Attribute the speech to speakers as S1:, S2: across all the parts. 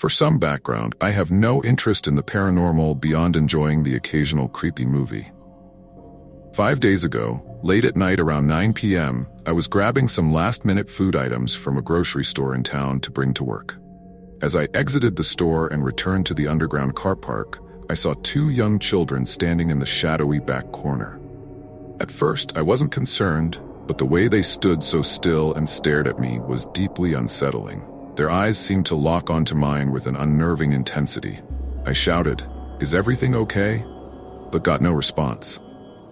S1: For some background, I have no interest in the paranormal beyond enjoying the occasional creepy movie. 5 days ago, late at night around 9 p.m., I was grabbing some last-minute food items from a grocery store in town to bring to work. As I exited the store and returned to the underground car park, I saw 2 young children standing in the shadowy back corner. At first, I wasn't concerned, but the way they stood so still and stared at me was deeply unsettling. Their eyes seemed to lock onto mine with an unnerving intensity. I shouted, "Is everything okay?" but got no response.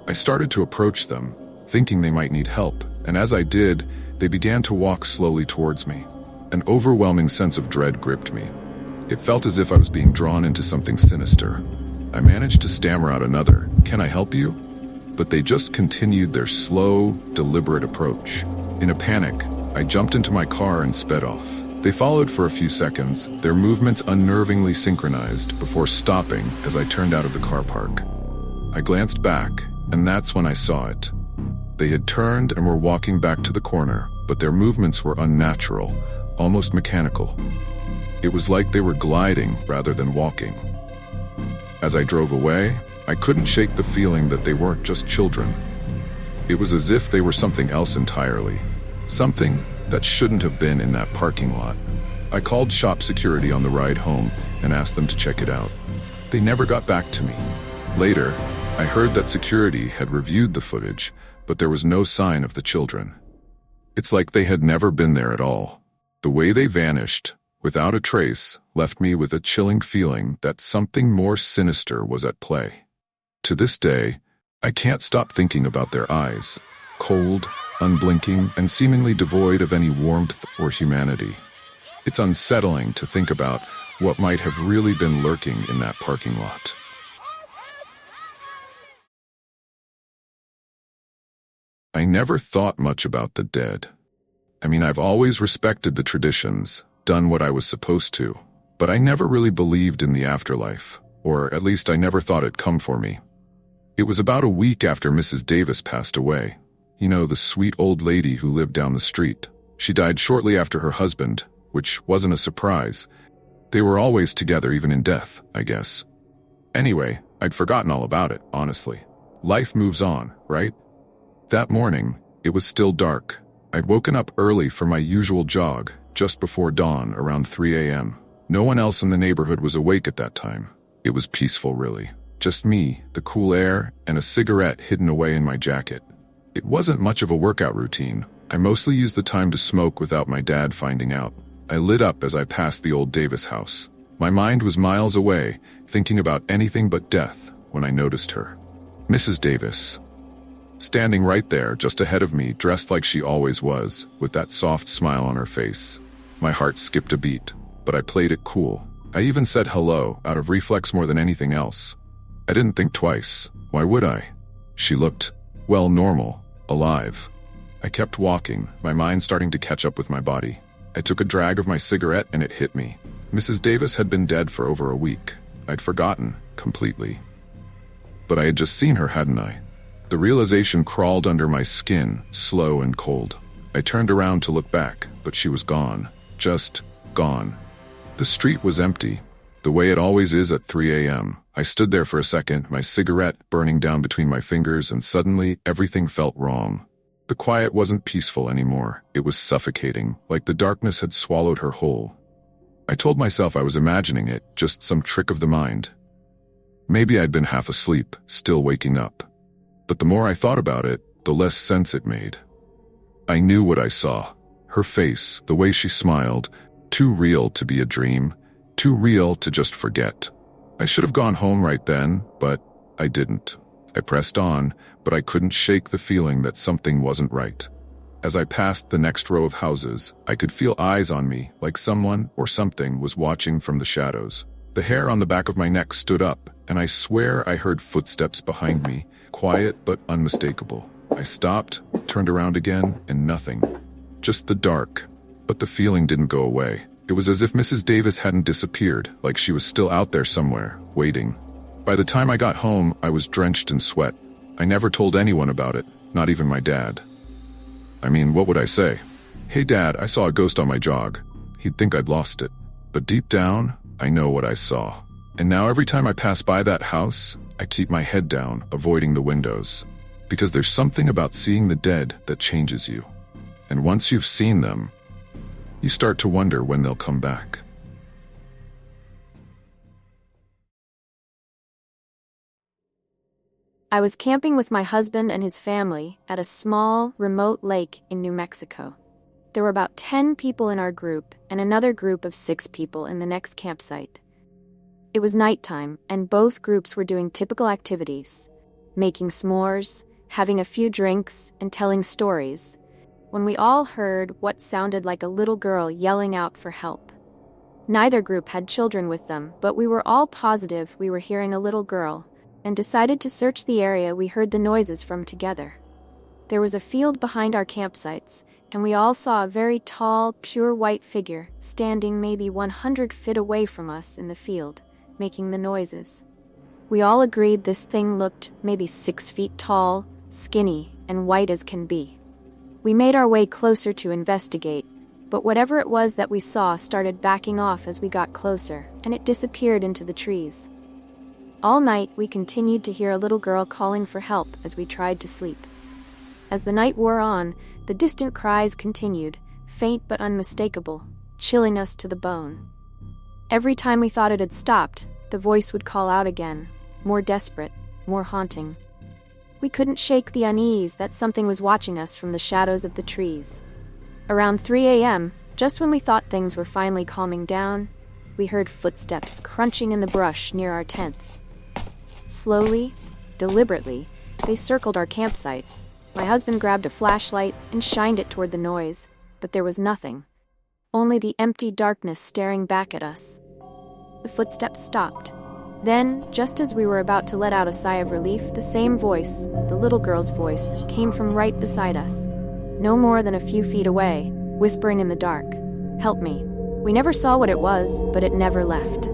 S1: I started to approach them, thinking they might need help, and as I did, they began to walk slowly towards me. An overwhelming sense of dread gripped me. It felt as if I was being drawn into something sinister. I managed to stammer out another, "Can I help you?" But they just continued their slow, deliberate approach. In a panic, I jumped into my car and sped off. They followed for a few seconds, their movements unnervingly synchronized before stopping as I turned out of the car park. I glanced back, and that's when I saw it. They had turned and were walking back to the corner, but their movements were unnatural, almost mechanical. It was like they were gliding rather than walking. As I drove away, I couldn't shake the feeling that they weren't just children. It was as if they were something else entirely. Something that shouldn't have been in that parking lot. I called shop security on the ride home and asked them to check it out. They never got back to me. Later, I heard that security had reviewed the footage, but there was no sign of the children. It's like they had never been there at all. The way they vanished, without a trace, left me with a chilling feeling that something more sinister was at play. To this day, I can't stop thinking about their eyes, cold, unblinking, and seemingly devoid of any warmth or humanity. It's unsettling to think about what might have really been lurking in that parking lot. I never thought much about the dead. I've always respected the traditions, done what I was supposed to, but I never really believed in the afterlife, or at least I never thought it'd come for me. It was about a week after Mrs. Davis passed away. You know, the sweet old lady who lived down the street. She died shortly after her husband, which wasn't a surprise. They were always together even in death, I guess. Anyway, I'd forgotten all about it, honestly. Life moves on, right? That morning, it was still dark. I'd woken up early for my usual jog, just before dawn, around 3 a.m. No one else in the neighborhood was awake at that time. It was peaceful, really. Just me, the cool air, and a cigarette hidden away in my jacket. It wasn't much of a workout routine. I mostly used the time to smoke without my dad finding out. I lit up as I passed the old Davis house. My mind was miles away, thinking about anything but death, when I noticed her. Mrs. Davis. Standing right there, just ahead of me, dressed like she always was, with that soft smile on her face. My heart skipped a beat, but I played it cool. I even said hello, out of reflex more than anything else. I didn't think twice. Why would I? She looked, well, normal, alive. I kept walking, my mind starting to catch up with my body. I took a drag of my cigarette and it hit me. Mrs. Davis had been dead for over a week. I'd forgotten, completely. But I had just seen her, hadn't I? The realization crawled under my skin, slow and cold. I turned around to look back, but she was gone. Just gone. The street was empty, the way it always is at 3 a.m. I stood there for a second, my cigarette burning down between my fingers, and suddenly everything felt wrong. The quiet wasn't peaceful anymore. It was suffocating, like the darkness had swallowed her whole. I told myself I was imagining it, just some trick of the mind. Maybe I'd been half asleep, still waking up. But the more I thought about it, the less sense it made. I knew what I saw. Her face, the way she smiled, too real to be a dream, too real to just forget. I should have gone home right then, but I didn't. I pressed on, but I couldn't shake the feeling that something wasn't right. As I passed the next row of houses, I could feel eyes on me, like someone or something was watching from the shadows. The hair on the back of my neck stood up, and I swear I heard footsteps behind me, quiet but unmistakable. I stopped, turned around again, and nothing. Just the dark. But the feeling didn't go away. It was as if Mrs. Davis hadn't disappeared, like she was still out there somewhere, waiting. By the time I got home, I was drenched in sweat. I never told anyone about it, not even my dad. What would I say? "Hey Dad, I saw a ghost on my jog." He'd think I'd lost it. But deep down, I know what I saw. And now every time I pass by that house, I keep my head down, avoiding the windows. Because there's something about seeing the dead that changes you. And once you've seen them, you start to wonder when they'll come back.
S2: I was camping with my husband and his family at a small, remote lake in New Mexico. There were about 10 people in our group and another group of 6 people in the next campsite. It was nighttime, and both groups were doing typical activities, making s'mores, having a few drinks, and telling stories, when we all heard what sounded like a little girl yelling out for help. Neither group had children with them, but we were all positive we were hearing a little girl, and decided to search the area we heard the noises from together. There was a field behind our campsites, and we all saw a very tall, pure white figure standing maybe 100 feet away from us in the field, making the noises. We all agreed this thing looked maybe 6 feet tall, skinny, and white as can be. We made our way closer to investigate, but whatever it was that we saw started backing off as we got closer, and it disappeared into the trees. All night, we continued to hear a little girl calling for help as we tried to sleep. As the night wore on, the distant cries continued, faint but unmistakable, chilling us to the bone. Every time we thought it had stopped, the voice would call out again, more desperate, more haunting. We couldn't shake the unease that something was watching us from the shadows of the trees. Around 3 a.m., just when we thought things were finally calming down, we heard footsteps crunching in the brush near our tents. Slowly, deliberately, they circled our campsite. My husband grabbed a flashlight and shined it toward the noise, but there was nothing. Only the empty darkness staring back at us. The footsteps stopped. Then, just as we were about to let out a sigh of relief, the same voice, the little girl's voice, came from right beside us, no more than a few feet away, whispering in the dark, "Help me." We never saw what it was, but it never left.